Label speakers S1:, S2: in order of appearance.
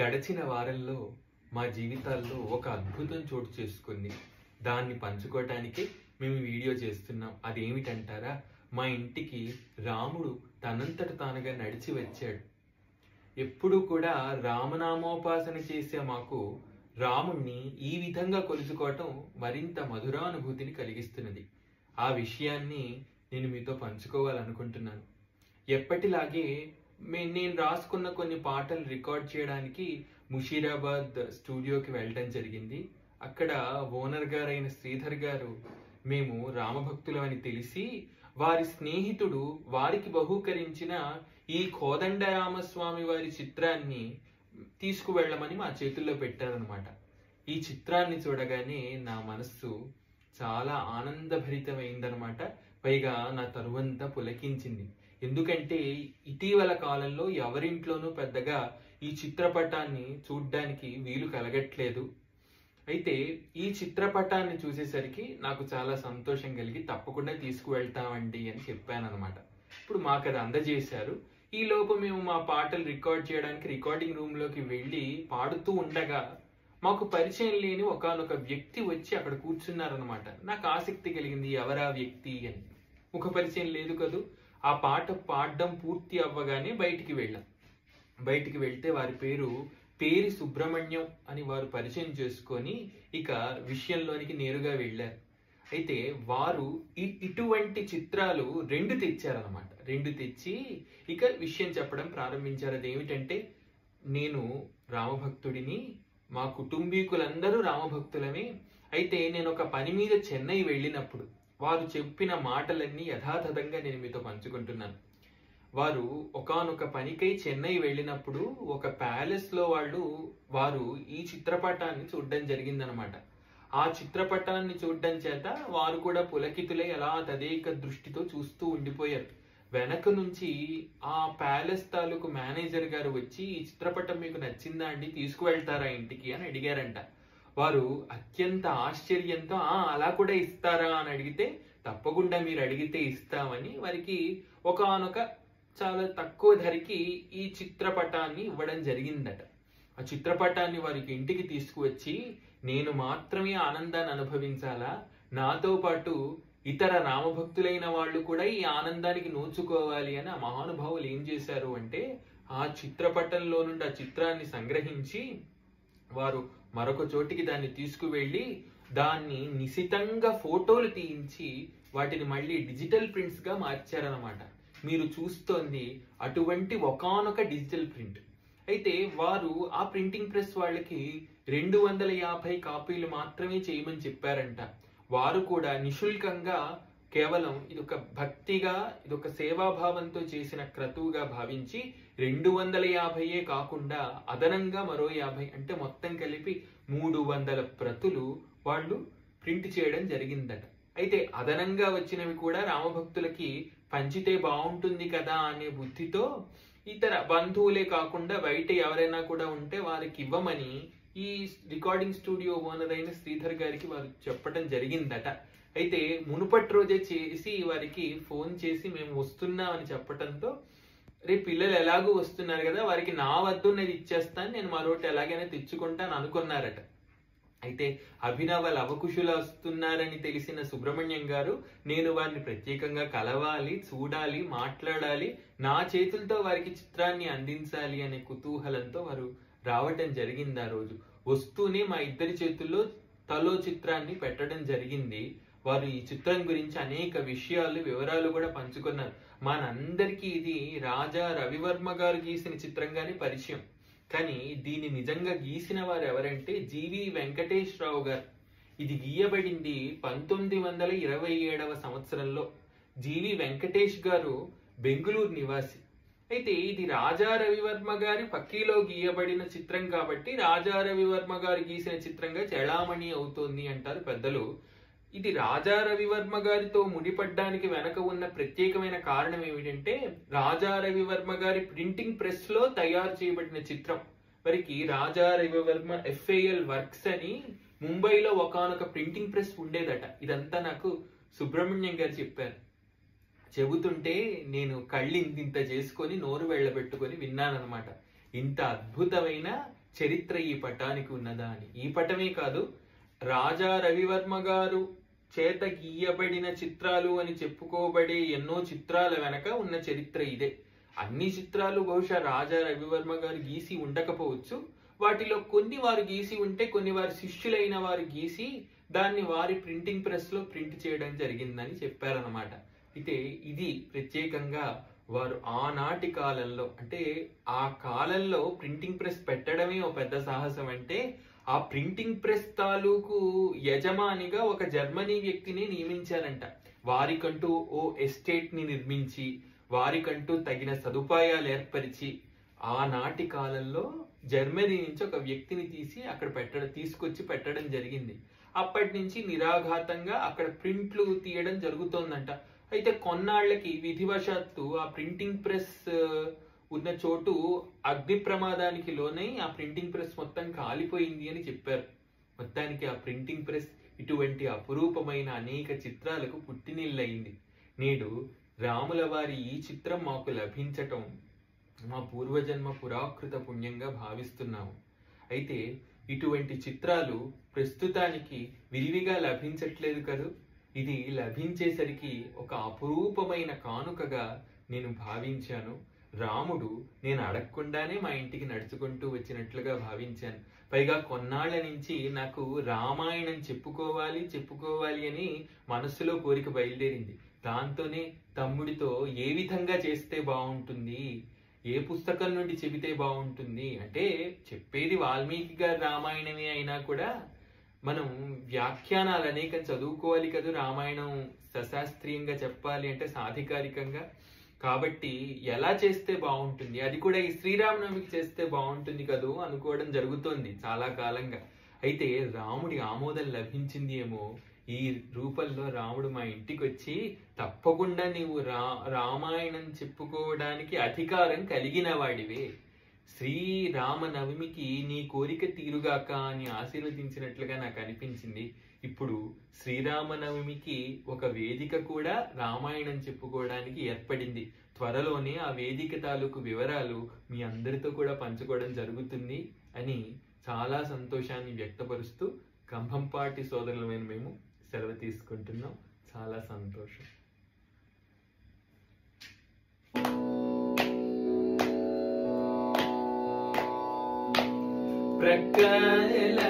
S1: గడిచిన వారంలో మా జీవితాల్లో ఒక అద్భుతం చోటు చేసుకుంది. దాన్ని పంచుకోవటానికి మేము వీడియో చేస్తున్నాం. అదేమిటంటారా? మా ఇంటికి రాముడు తనంతట తానుగా నడిచి వచ్చాడు. ఎప్పుడూ కూడా రామనామోపాసన చేసే మాకు రాముణ్ణి ఈ విధంగా కొలుచుకోవటం మరింత మధురానుభూతిని కలిగిస్తున్నది. ఆ విషయాన్ని నేను మీతో పంచుకోవాలనుకుంటున్నాను. ఎప్పటిలాగే నేను రాసుకున్న కొన్ని పాటలు రికార్డ్ చేయడానికి ముషీరాబాద్ స్టూడియోకి వెళ్ళడం జరిగింది. అక్కడ ఓనర్ గారైన శ్రీధర్ గారు మేము రామభక్తులు అని తెలిసి వారి స్నేహితుడు వారికి బహూకరించిన ఈ కోదండరామస్వామి వారి చిత్రాన్ని తీసుకువెళ్ళమని మా చేతుల్లో పెట్టారనమాట. ఈ చిత్రాన్ని చూడగానే నా మనస్సు చాలా ఆనందభరితమైందనమాట. పైగా నా తరువంతా పులకించింది. ఎందుకంటే ఇటీవల కాలంలో ఎవరింట్లోనూ పెద్దగా ఈ చిత్రపటాన్ని చూడ్డానికి వీలు కలగట్లేదు. అయితే ఈ చిత్రపటాన్ని చూసేసరికి నాకు చాలా సంతోషం కలిగి తప్పకుండా తీసుకువెళ్తామండి అని చెప్పానన్నమాట. ఇప్పుడు మాకు అది అందజేశారు. ఈ లోపు మేము మా పాటలు రికార్డ్ చేయడానికి రికార్డింగ్ రూమ్ లోకి వెళ్ళి పాడుతూ ఉండగా మాకు పరిచయం లేని ఒకానొక వ్యక్తి వచ్చి అక్కడ కూర్చున్నారనమాట. నాకు ఆసక్తి కలిగింది, ఎవరా వ్యక్తి అని. ముఖ పరిచయం లేదు కదూ. ఆ పాట పాడడం పూర్తి అవ్వగానే బయటికి వెళ్ళాం. బయటికి వెళ్తే వారి పేరు సుబ్రహ్మణ్యం అని వారు పరిచయం చేసుకొని ఇక విషయంలోనికి నేరుగా వెళ్ళారు. అయితే వారు ఇటువంటి చిత్రాలు 2 తెచ్చారనమాట. 2 తెచ్చి ఇక విషయం చెప్పడం ప్రారంభించారు. అదేమిటంటే, నేను రామభక్తుడిని, మా కుటుంబీకులందరూ రామభక్తులమే. అయితే నేను ఒక పని మీద చెన్నై వెళ్ళినప్పుడు వారు చెప్పిన మాటలన్నీ యథాతథంగా నేను మీతో పంచుకుంటున్నాను. వారు ఒకానొక పనికై చెన్నై వెళ్ళినప్పుడు ఒక ప్యాలెస్ లో వారు ఈ చిత్రపటాన్ని చూడడం జరిగిందనమాట. ఆ చిత్రపటాన్ని చూడడం చేత వారు కూడా పులకితులై అలా తదేక దృష్టితో చూస్తూ ఉండిపోయారు. వెనక నుంచి ఆ ప్యాలెస్ తాలూకు మేనేజర్ గారు వచ్చి, ఈ చిత్రపటం మీకు నచ్చిందా అండి, తీసుకువెళ్తారా ఇంటికి అని అడిగారంట. వారు అత్యంత ఆశ్చర్యంతో అలా కూడా ఇస్తారా అని అడిగితే, తప్పకుండా మీరు అడిగితే ఇస్తామని వారికి ఒకానొక చాలా తక్కువ ధరకి ఈ చిత్రపటాన్ని ఇవ్వడం జరిగిందట. ఆ చిత్రపటాన్ని వారికి ఇంటికి తీసుకువచ్చి, నేను మాత్రమే ఆనందాన్ని అనుభవించాలా, నాతో పాటు ఇతర రామభక్తులైన వాళ్ళు కూడా ఈ ఆనందానికి నోచుకోవాలి అని ఆ మహానుభావులు ఏం చేశారు అంటే, ఆ చిత్రపటంలో నుండి ఆ చిత్రాన్ని సంగ్రహించి వారు మరొక చోటికి దాన్ని తీసుకువెళ్ళి దాన్ని నిశితంగా ఫోటోలు తీయించి వాటిని మళ్ళీ డిజిటల్ ప్రింట్స్ గా మార్చారనమాట. మీరు చూస్తోంది అటువంటి ఒకానొక డిజిటల్ ప్రింట్. అయితే వారు ఆ ప్రింటింగ్ ప్రెస్ వాళ్ళకి 250 కాపీలు మాత్రమే చేయమని చెప్పారంట. వారు కూడా నిశుల్కంగా కేవలం ఇదొక భక్తిగా, ఇదొక సేవాభావంతో చేసిన క్రతువుగా భావించి 250 కాకుండా అదనంగా మరో 50, అంటే మొత్తం కలిపి 300 ప్రతులు వాళ్ళు ప్రింట్ చేయడం జరిగిందట. అయితే అదనంగా వచ్చినవి కూడా రామభక్తులకి పంచితే బాగుంటుంది కదా అనే బుద్ధితో ఇతర బంధువులే కాకుండా బయట ఎవరైనా కూడా ఉంటే వారికి ఇవ్వమని ఈ రికార్డింగ్ స్టూడియో ఓనర్ అయిన శ్రీధర్ గారికి వారు చెప్పడం జరిగిందట. అయితే మునుపటి రోజే చేసి వారికి ఫోన్ చేసి మేము వస్తున్నామని చెప్పడంతో, రేపు పిల్లలు ఎలాగూ వస్తున్నారు కదా, వారికి నా వద్దున్నది ఇచ్చేస్తాను, నేను మరొకటి ఎలాగైనా తెచ్చుకుంటాను అనుకున్నారట. అయితే అభినవ లవకుశులు వస్తున్నారని తెలిసిన సుబ్రహ్మణ్యం గారు, నేను వారిని ప్రత్యేకంగా కలవాలి, చూడాలి, మాట్లాడాలి, నా చేతులతో వారికి చిత్రాన్ని అందించాలి అనే కుతూహలంతో వారు రావటం జరిగింది. ఆ రోజు వస్తూనే మా ఇద్దరి చేతుల్లో తలో చిత్రాన్ని పెట్టడం జరిగింది. వారు ఈ చిత్రం గురించి అనేక విషయాలు, వివరాలు కూడా పంచుకున్నారు. మనందరికీ ఇది రాజా రవివర్మ గారు గీసిన చిత్రంగానే పరిచయం. కానీ దీన్ని నిజంగా గీసిన వారు ఎవరంటే జీవి వెంకటేశ్వరరావు గారు. ఇది గీయబడింది 1927వ సంవత్సరంలో. జీవి వెంకటేష్ గారు బెంగుళూరు నివాసి. అయితే ఇది రాజా రవివర్మ గారి పక్కీలో గీయబడిన చిత్రం కాబట్టి రాజా రవివర్మ గారు గీసిన చిత్రంగా చెళామణి అవుతోంది అంటారు పెద్దలు. ఇది రాజా రవివర్మ గారితో ముడిపడ్డానికి వెనక ఉన్న ప్రత్యేకమైన కారణం ఏమిటంటే, రాజా రవివర్మ గారి ప్రింటింగ్ ప్రెస్ లో తయారు చేయబడిన చిత్రం. వారికి రాజా రవివర్మ FAL వర్క్స్ అని ముంబైలో ఒకానొక ప్రింటింగ్ ప్రెస్ ఉండేదట. ఇదంతా నాకు సుబ్రహ్మణ్యం గారు చెప్పారు. చెబుతుంటే నేను కళ్ళు ఇంత చేసుకొని నోరు వెళ్ళబెట్టుకొని విన్నానన్నమాట. ఇంత అద్భుతమైన చరిత్ర ఈ పటానికి ఉన్నదా అని. ఈ పటమే కాదు, రాజా రవివర్మ గారు చేత గీయబడిన చిత్రాలు అని చెప్పుకోబడే ఎన్నో చిత్రాల వెనక ఉన్న చరిత్ర ఇదే. అన్ని చిత్రాలు బహుశా రాజా రవివర్మ గారు గీసి ఉండకపోవచ్చు. వాటిలో కొన్ని వారు గీసి ఉంటే, కొన్ని వారి శిష్యులైన వారు గీసి దాన్ని వారి ప్రింటింగ్ ప్రెస్ లో ప్రింట్ చేయడం జరిగిందని చెప్పారనమాట. అయితే ఇది ప్రత్యేకంగా వారు ఆనాటి కాలంలో, అంటే ఆ కాలంలో ప్రింటింగ్ ప్రెస్ పెట్టడమే ఒక పెద్ద సాహసం. అంటే ఆ ప్రింటింగ్ ప్రెస్ తాలూకు యజమానిగా ఒక జర్మనీ వ్యక్తిని నియమించారంట. వారికంటూ ఓ ఎస్టేట్ ని నిర్మించి, వారికంటూ తగిన సదుపాయాలు ఏర్పరిచి, ఆనాటి కాలంలో జర్మనీ నుంచి ఒక వ్యక్తిని తీసుకొచ్చి పెట్టడం జరిగింది. అప్పటి నుంచి నిరాఘాతంగా అక్కడ ప్రింట్లు తీయడం జరుగుతోందంట. అయితే కొన్నాళ్లకి విధివశాత్తు ఆ ప్రింటింగ్ ప్రెస్ ఉన్న చోటు అగ్ని ప్రమాదానికి లోనై ఆ ప్రింటింగ్ ప్రెస్ మొత్తం కాలిపోయింది అని చెప్పారు. మొత్తానికి ఆ ప్రింటింగ్ ప్రెస్ ఇటువంటి అపురూపమైన అనేక చిత్రాలకు పుట్టినిల్లయింది. నేడు రాముల వారి ఈ చిత్రం మాకు లభించటం మా పూర్వజన్మ పురాకృత పుణ్యంగా భావిస్తున్నాము. అయితే ఇటువంటి చిత్రాలు ప్రస్తుతానికి విరివిగా లభించట్లేదు కదూ. ఇది లభించేసరికి ఒక అపురూపమైన కానుకగా నేను భావించాను. రాముడు నేను అడగకుండానే మా ఇంటికి నడుచుకుంటూ వచ్చినట్లుగా భావించాను. పైగా కొన్నాళ్ల నుంచి నాకు రామాయణం చెప్పుకోవాలి అని మనస్సులో కోరిక బయలుదేరింది. దాంతోనే తమ్ముడితో ఏ విధంగా చేస్తే బాగుంటుంది, ఏ పుస్తకం నుండి చెబితే బాగుంటుంది, అంటే చెప్పేది వాల్మీకి గారి రామాయణమే అయినా కూడా మనం వ్యాఖ్యానాలు అనేక చదువుకోవాలి కదా. రామాయణం సశాస్త్రీయంగా చెప్పాలి అంటే సాధికారికంగా. కాబట్టి ఎలా చేస్తే బాగుంటుంది, అది కూడా ఈ శ్రీరామనవమికి చేస్తే బాగుంటుంది కదూ అనుకోవడం జరుగుతోంది చాలా కాలంగా. అయితే రాముడి ఆమోదం లభించింది ఏమో. ఈ రూపంలో రాముడు మా ఇంటికి వచ్చి, తప్పకుండా నీవు రామాయణం చెప్పుకోవడానికి అధికారం కలిగిన వాడివే, శ్రీరామనవమికి నీ కోరిక తీరుగాక అని ఆశీర్వదించినట్లుగా నాకు అనిపించింది. ఇప్పుడు శ్రీరామనవమికి ఒక వేదిక కూడా రామాయణం చెప్పుకోవడానికి ఏర్పడింది. త్వరలోనే ఆ వేదిక తాలూకు వివరాలు మీ అందరితో కూడా పంచుకోవడం జరుగుతుంది అని చాలా సంతోషాన్ని వ్యక్తపరుస్తూ కంభంపాటి సోదరులమైన మేము సెలవు తీసుకుంటున్నాం. చాలా సంతోషం. ప్రక్కల